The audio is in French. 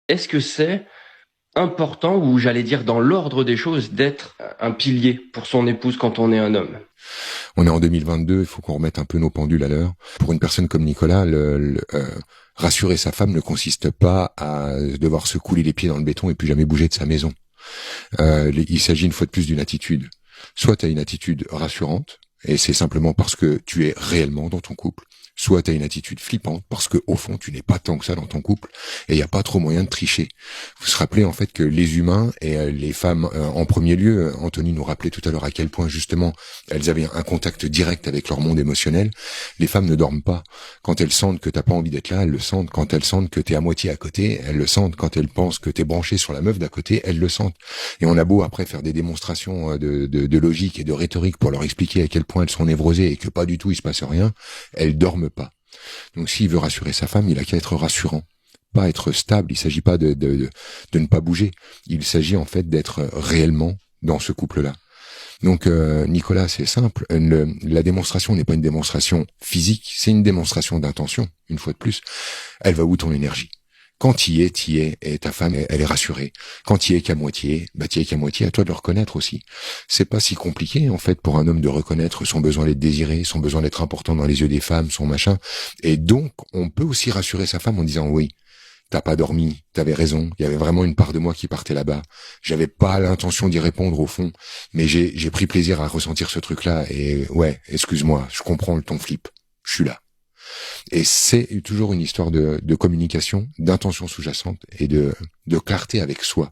Est-ce que c'est important, ou j'allais dire dans l'ordre des choses, d'être un pilier pour son épouse quand on est un homme? On est en 2022, il faut qu'on remette un peu nos pendules à l'heure. Pour une personne comme Nicolas, rassurer sa femme ne consiste pas à devoir se couler les pieds dans le béton et plus jamais bouger de sa maison. Il s'agit une fois de plus d'une attitude. Soit tu as une attitude rassurante, et c'est simplement parce que tu es réellement dans ton couple. Soit tu as une attitude flippante, parce que au fond, tu n'es pas tant que ça dans ton couple, et il n'y a pas trop moyen de tricher. Vous se rappelez en fait que les humains, et les femmes en premier lieu, Anthony nous rappelait tout à l'heure à quel point justement elles avaient un contact direct avec leur monde émotionnel. Les femmes ne dorment pas. Quand elles sentent que t'as pas envie d'être là, elles le sentent. Quand elles sentent que t'es à moitié à côté, elles le sentent. Quand elles pensent que t'es branché sur la meuf d'à côté, elles le sentent. Et on a beau après faire des démonstrations de logique et de rhétorique pour leur expliquer à quel point elles sont névrosées et que pas du tout il se passe rien, elles dorment pas. Donc s'il veut rassurer sa femme, il a qu'à être rassurant, pas être stable. Il s'agit pas de ne pas bouger. Il s'agit en fait d'être réellement dans ce couple-là. Donc Nicolas, c'est simple. La démonstration n'est pas une démonstration physique, c'est une démonstration d'intention. Une fois de plus, elle va où ton énergie? Quand t'y es, et ta femme, elle est rassurée. Quand t'y es qu'à moitié, bah t'y es qu'à moitié, à toi de le reconnaître aussi. C'est pas si compliqué, en fait, pour un homme de reconnaître son besoin d'être désiré, son besoin d'être important dans les yeux des femmes, son machin. Et donc, on peut aussi rassurer sa femme en disant oui, t'as pas dormi, t'avais raison, il y avait vraiment une part de moi qui partait là-bas. J'avais pas l'intention d'y répondre au fond, mais j'ai pris plaisir à ressentir ce truc-là, et ouais, excuse-moi, je comprends le ton flip, je suis là. Et c'est toujours une histoire de communication, d'intention sous-jacente et de clarté avec soi.